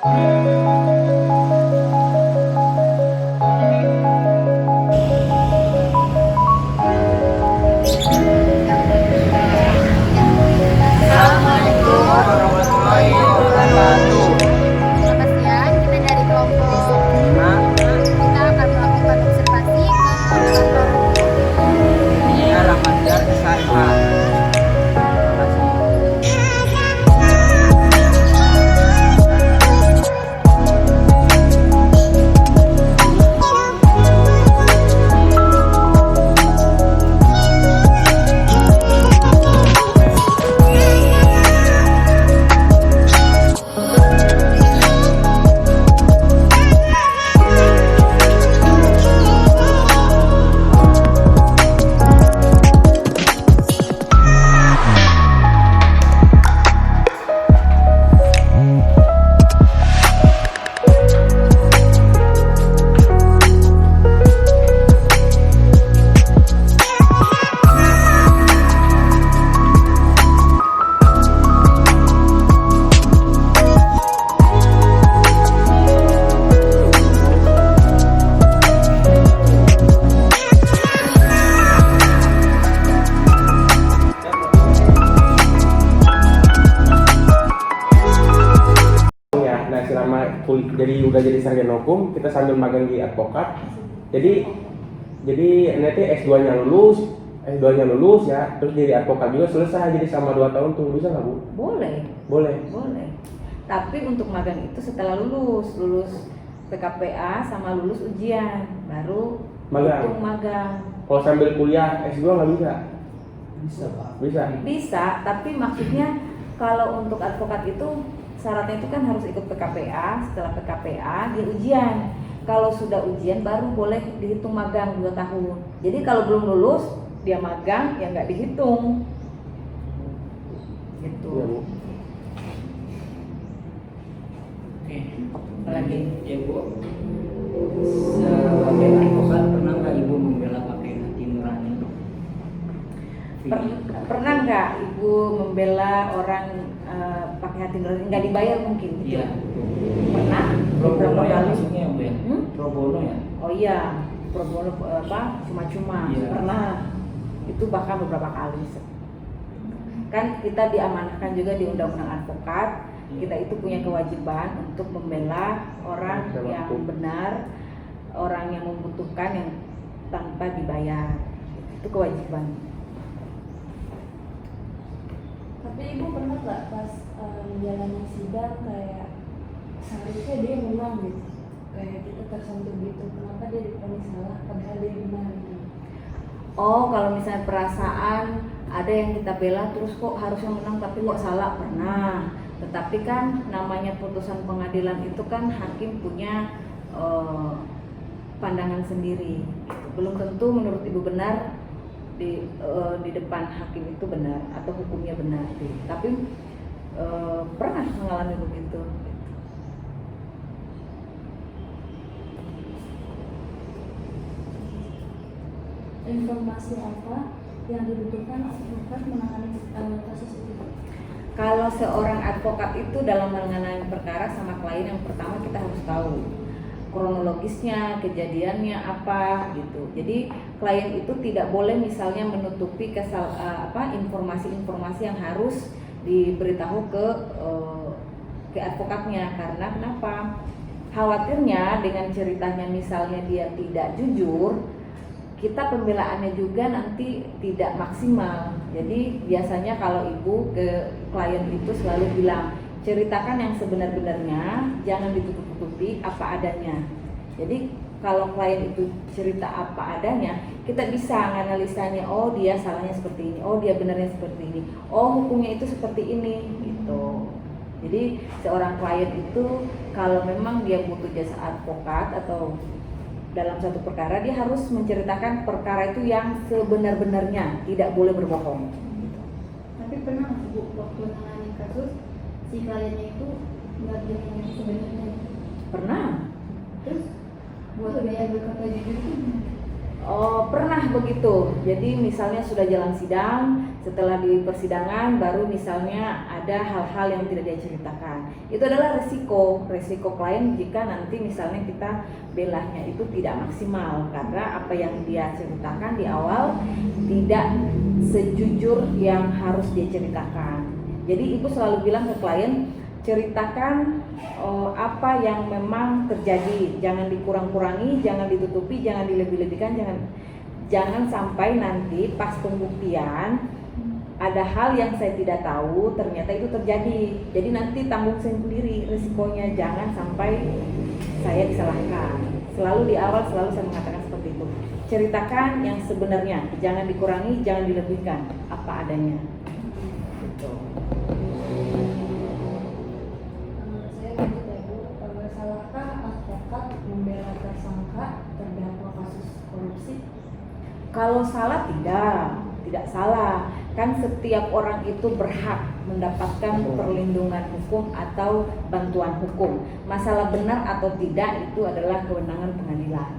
Assalamualaikum warahmatullahi wabarakatuh. Selamat siang, kita dari kelompok 5. Kita akan melakukan observasi ke kantor. Ini Ramadan Syariah. Terima kasih. Ya, nah selama jadi sarjana hukum, kita sambil magang di advokat. Jadi nanti S2-nya lulus ya, terus jadi advokat juga selesai, jadi sama 2 tahun tuh, bisa nggak Bu? Boleh. Boleh. Tapi untuk magang itu setelah lulus PKPA sama lulus ujian, baru Magang. hitung magang. Kalau sambil kuliah S2 nggak bisa? Bisa Pak. Bisa. Bisa, tapi maksudnya kalau untuk advokat itu syaratnya itu kan harus ikut PKPA, setelah PKPA dia ujian. Kalau sudah ujian baru boleh dihitung magang 2 tahun. Jadi kalau belum lulus dia magang ya nggak dihitung. Gitu. Iya Bu. Oke. Lagi. Ya Bu. Sebagai advokat pernah nggak Ibu membela pakai hati nurani? Pernah nggak ibu membela orang pakai hati nurani nggak dibayar mungkin gitu? Iya. Pernah. Pro bono Beberapa ya kali. maksudnya ya Bu ya? Pro bono ya? Oh iya, pro bono cuma-cuma. Iya. Pernah. Itu bahkan beberapa kali. Kan kita diamanahkan juga di Undang-Undang Advokat, kita itu punya kewajiban untuk membela orang yang benar, orang yang membutuhkan yang tanpa dibayar. Itu kewajiban. Tapi ibu pernah nggak pas menjalani sidang kayak seharusnya dia menang gitu, kayak kita tersentuh gitu, kenapa dia diponis salah padahal dia benar gitu? Oh, kalau misalnya perasaan ada yang kita bela terus kok harusnya menang tapi kok salah, pernah. Tetapi kan namanya putusan pengadilan itu kan hakim punya pandangan sendiri. Belum tentu menurut ibu benar di depan hakim itu benar atau hukumnya benar. Tapi pernah mengalami begitu. Informasi apa yang dibutuhkan advokat menangani kasus itu? Kalau seorang advokat itu dalam menangani perkara sama klien, yang pertama kita harus tahu kronologisnya, kejadiannya apa gitu. Jadi klien itu tidak boleh misalnya menutupi informasi-informasi yang harus diberitahu ke advokatnya. Karena kenapa? Khawatirnya dengan ceritanya misalnya dia tidak jujur, kita pembelaannya juga nanti tidak maksimal. Jadi biasanya kalau ibu ke klien itu selalu bilang, ceritakan yang sebenar-benarnya, jangan ditutup-tutupi, apa adanya. Jadi kalau klien itu cerita apa adanya, kita bisa analisanya, oh dia salahnya seperti ini, oh dia benarnya seperti ini, oh hukumnya itu seperti ini gitu. Jadi seorang klien itu kalau memang dia butuh jasa advokat atau dalam satu perkara, dia harus menceritakan perkara itu yang sebenar-benarnya, tidak boleh berbohong. Tapi pernah nggak Bu waktu menangani kasus si kliennya itu nggak bilang yang sebenarnya? Pernah. Terus buat dia berkata jujur itu Oh, pernah begitu. Jadi misalnya sudah jalan sidang, Setelah di persidangan baru misalnya ada hal-hal yang tidak dia ceritakan. Itu adalah resiko klien jika nanti misalnya kita belanya itu tidak maksimal karena apa yang dia ceritakan di awal tidak sejujur yang harus dia ceritakan. Jadi ibu selalu bilang ke klien, ceritakan apa yang memang terjadi, jangan dikurang-kurangi, jangan ditutupi, jangan dilebih-lebihkan, jangan sampai nanti pas pembuktian ada hal yang saya tidak tahu ternyata itu terjadi. Jadi nanti tanggung sendiri risikonya, jangan sampai saya disalahkan. Selalu di awal selalu saya mengatakan seperti itu. Ceritakan yang sebenarnya, jangan dikurangi, jangan dilebihkan, apa adanya. Gitu. Saya lanjut ya Bu, salahkah advokat membela tersangka terdakwa kasus korupsi? Kalau salah tidak salah. Kan setiap orang itu berhak mendapatkan perlindungan hukum atau bantuan hukum. Masalah benar atau tidak itu adalah kewenangan pengadilan.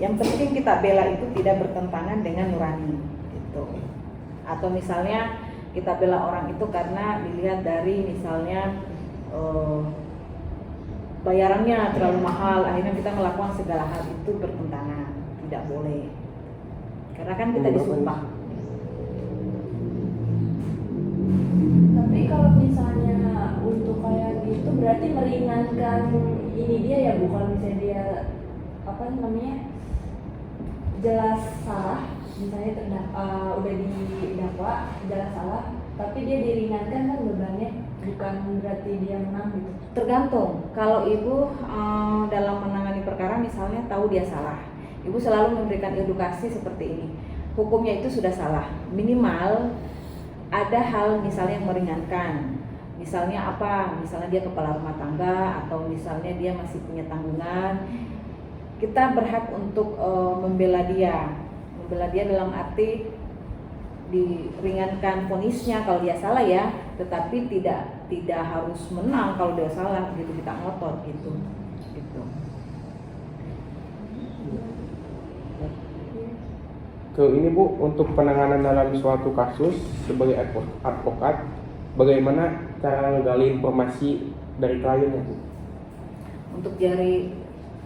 Yang penting kita bela itu tidak bertentangan dengan nurani gitu. Atau misalnya kita bela orang itu karena dilihat dari misalnya bayarannya terlalu mahal, akhirnya kita melakukan segala hal itu bertentangan, tidak boleh. Karena kan kita disumpah. Tapi kalau misalnya untuk kayak gitu berarti meringankan ini dia ya Bu, kalau misalnya dia apa namanya jelas salah, misalnya udah didakwa jelas salah, tapi dia diringankan kan bebannya, bukan berarti dia menang gitu. Tergantung. Kalau ibu dalam menangani perkara misalnya tahu dia salah, ibu selalu memberikan edukasi seperti ini. Hukumnya itu sudah salah, minimal ada hal misalnya yang meringankan. Misalnya apa? Misalnya dia kepala rumah tangga atau misalnya dia masih punya tanggungan. Kita berhak untuk membela dia. Membela dia dalam arti diringankan vonisnya kalau dia salah ya, tetapi tidak harus menang kalau dia salah gitu, kita ngotot gitu. Ini Bu, untuk penanganan dalam suatu kasus sebagai advokat, bagaimana cara menggali informasi dari kliennya Bu? Untuk dari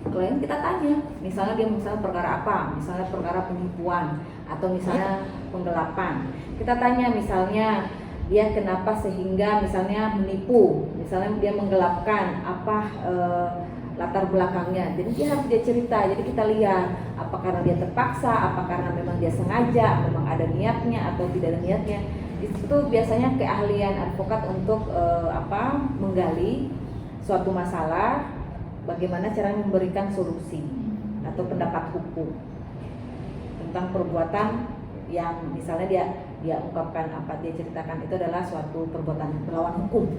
klien kita tanya, misalnya dia perkara apa, misalnya perkara penipuan atau misalnya penggelapan. Kita tanya misalnya dia kenapa sehingga misalnya menipu, misalnya dia menggelapkan apa latar belakangnya. Jadi dia harus dia cerita. Jadi kita lihat apa karena dia terpaksa, apa karena memang dia sengaja, memang ada niatnya atau tidak ada niatnya. Itu biasanya keahlian advokat untuk menggali suatu masalah, bagaimana cara memberikan solusi atau pendapat hukum tentang perbuatan yang misalnya dia ungkapkan, apa dia ceritakan itu adalah suatu perbuatan melawan hukum.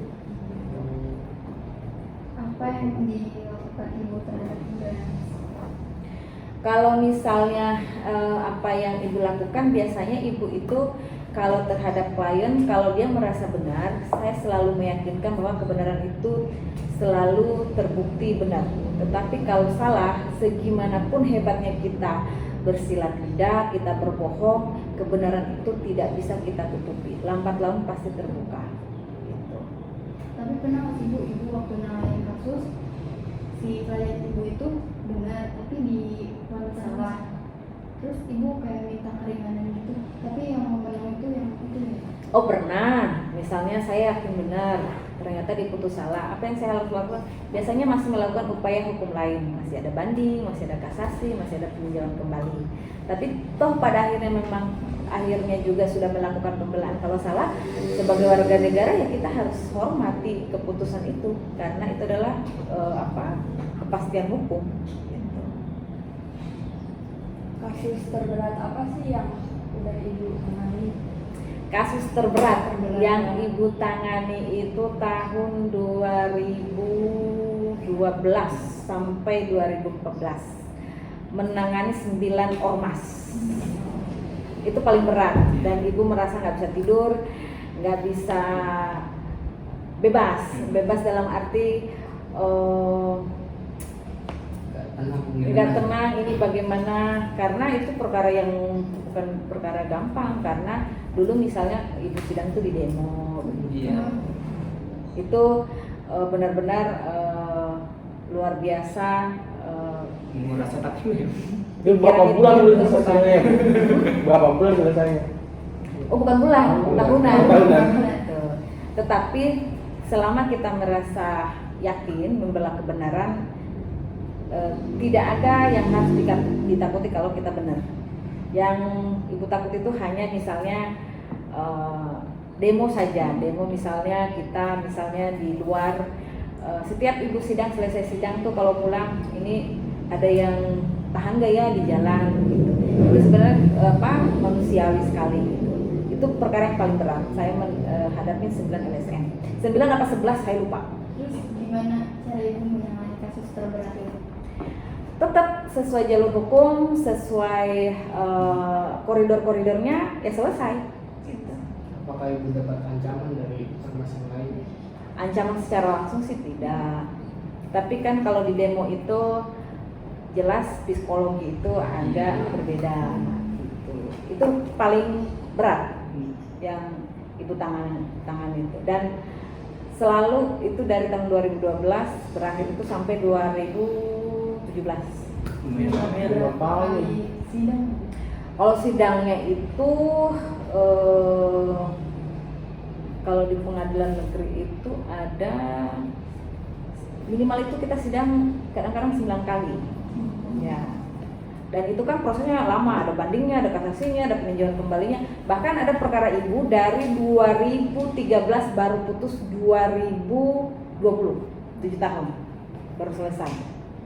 Apa yang dilakukan ibu terhadap klien? Kalau misalnya apa yang ibu lakukan, biasanya ibu itu kalau terhadap klien, kalau dia merasa benar, saya selalu meyakinkan bahwa kebenaran itu selalu terbukti benar. Tetapi kalau salah, segimanapun hebatnya kita bersilat lidah, kita berbohong, kebenaran itu tidak bisa kita tutupi. Lambat laun pasti terbuka. Gitu. Tapi pernah nggak sih ibu waktu nangani kasus si klien ibu itu benar, tapi di salah. Terus ibu kayak minta keringanan gitu, tapi yang memenang itu yang itu ya? Oh pernah, misalnya saya yakin benar, ternyata diputus salah. Apa yang saya harus lakukan? Biasanya masih melakukan upaya hukum lain, masih ada banding, masih ada kasasi, masih ada peninjauan kembali. Tapi toh pada akhirnya memang akhirnya juga sudah melakukan pembelaan. Kalau salah, sebagai warga negara ya kita harus hormati keputusan itu, karena itu adalah kepastian hukum. Gitu. Kasus terberat apa sih yang udah ibu tangani? Kasus terberat yang ibu tangani itu tahun 2012 sampai 2014, menangani 9 ormas. Itu paling berat dan ibu merasa nggak bisa tidur, nggak bisa bebas dalam arti tidak tenang ini bagaimana, karena itu perkara yang bukan perkara gampang, karena Dulu misalnya ibu sidang tuh di demo, Iya. itu benar-benar luar biasa. Merasa takut ya. Itu berapa Pikiran bulan itu dulu selesainya? Berapa bulan selesainya? Oh bukan bulan, tahunan. Tahunan. Gitu. Tetapi selama kita merasa yakin membela kebenaran, tidak ada yang harus ditakuti kalau kita benar. Yang ibu takut itu hanya misalnya demo saja, demo misalnya kita misalnya di luar, setiap ibu sidang selesai sidang tuh kalau pulang ini ada yang tahan gak ya di jalan gitu. Itu sebenarnya manusiawi sekali gitu. Itu perkara yang paling berat. Saya menghadapi 9 LSM. 9 apa 11 saya lupa. Terus gimana cara ibu menangani kasus terberat itu? Tetap sesuai jalur hukum, sesuai koridor-koridornya, ya selesai. Gitu. Apakah ibu dapat ancaman dari ormas yang lain? Ancaman secara langsung sih tidak. Tapi kan kalau di demo itu jelas psikologi itu agak berbeda. Gitu. Itu paling berat yang ibu tangan itu. Dan selalu itu dari tahun 2012 berakhir itu sampai 2017. Berapa kali? Sidang? Kalau sidangnya itu kalau di pengadilan negeri itu ada minimal itu kita sidang kadang-kadang 9 kali. Ya. Dan itu kan prosesnya lama, ada bandingnya, ada kasasinya, ada peninjauan kembalinya. Bahkan ada perkara ibu dari 2013 baru putus 2020, 7 tahun baru selesai.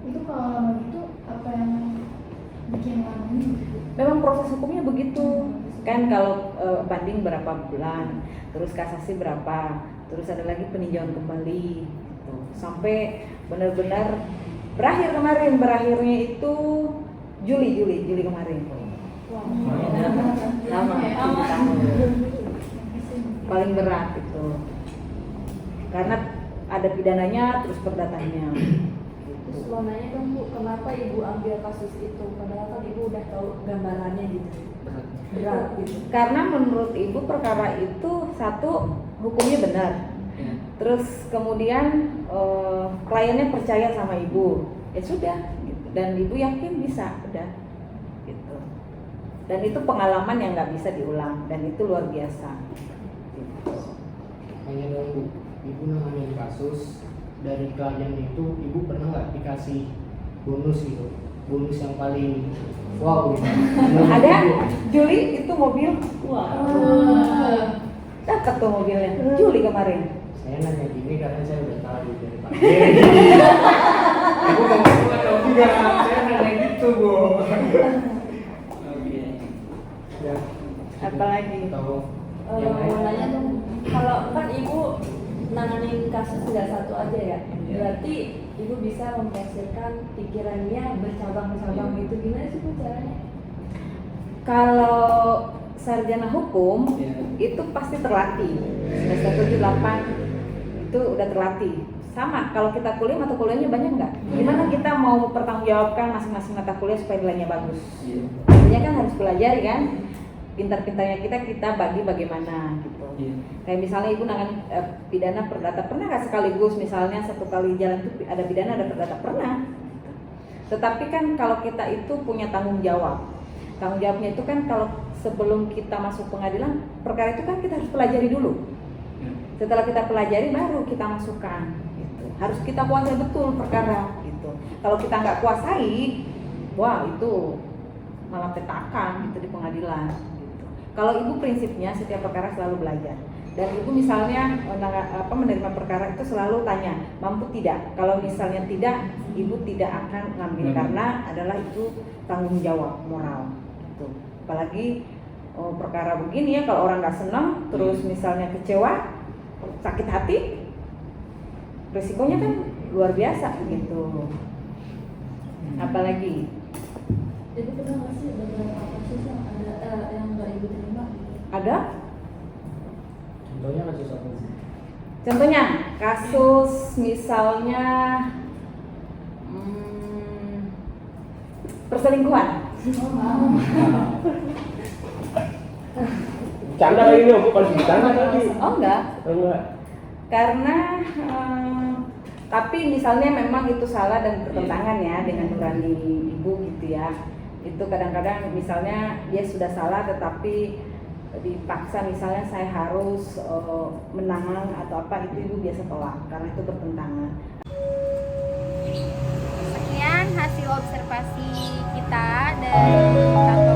Itu kalau lama itu apa yang bikin lama ini? Memang proses hukumnya begitu. Kan kalau banding berapa bulan, terus kasasi berapa, terus ada lagi peninjauan kembali gitu. Sampai benar-benar berakhirnya itu Juli kemarin. Lama, 7 tahun. Paling berat itu. Karena ada pidananya terus perdatanya. Terus mau nanya dong Bu, kenapa ibu ambil kasus itu? Padahal kan ibu udah tahu gambarannya gitu. Berat gitu. Karena menurut ibu perkara itu satu hukumnya benar. Ya. Terus kemudian kliennya percaya sama ibu, ya sudah. Gitu. Dan ibu yakin bisa, udah. Gitu. Dan itu pengalaman yang nggak bisa diulang dan itu luar biasa. Gitu. Hanya dong Bu, ibu nanganin kasus dari klien itu, ibu pernah nggak dikasih bonus gitu? Bonus yang paling wow gitu. Ada Juli itu mobil, Wah. dapat tuh mobilnya Juli kemarin. Saya nanya gini karena saya udah tahu dari Pak Ibu mau tahu juga, saya nanya gitu Bu. Oke. Ya. Apalagi? Tahu yang Mau lain? nanya dong, kalau kan ibu nanganin kasus nggak satu aja ya, Iya. berarti ibu bisa mempersiapkan pikirannya bercabang-cabang gitu. Gimana sih Bu caranya? Kalau sarjana hukum Ya. itu pasti terlatih. Semester 7, 8 itu udah terlatih. Sama kalau kita kuliah, mata kuliahnya banyak nggak? Gimana kita mau mempertanggungjawabkan masing-masing mata kuliah supaya nilainya bagus? Iya. Artinya kan harus belajar kan? Pintar-pintarnya kita bagi bagaimana gitu. Iya. Kayak misalnya ibu nangan pidana perdata, pernah nggak sekaligus misalnya satu kali jalan itu ada pidana ada perdata? Pernah. Tetapi kan kalau kita itu punya tanggung jawab. Tanggung jawabnya itu kan kalau sebelum kita masuk pengadilan, perkara itu kan kita harus pelajari dulu. Setelah kita pelajari baru kita masukkan. Gitu. Harus kita kuasai betul perkara. Gitu. Kalau kita nggak kuasai, wah itu malah petakan gitu di pengadilan. Gitu. Kalau ibu prinsipnya setiap perkara selalu belajar. Dan ibu misalnya menerima perkara itu selalu tanya mampu tidak. Kalau misalnya tidak, ibu tidak akan ngambil karena adalah itu tanggung jawab moral. Gitu. Apalagi perkara begini ya, kalau orang nggak senang, terus misalnya kecewa, sakit hati, resikonya kan luar biasa gitu. Apalagi Ibu pernah nggak sih beberapa kasus yang ada yang nggak ibu terima? ada Contohnya kasus apa sih? contohnya kasus misalnya perselingkuhan. Bercanda ini bukan bercanda tadi. Oh enggak, Enggak. karena tapi misalnya memang itu salah dan bertentangan ya dengan nurani ibu gitu ya. Itu kadang-kadang misalnya dia sudah salah tetapi dipaksa misalnya saya harus menang atau apa, itu ibu biasa tolak karena itu bertentangan. Sekian hasil observasi kita dari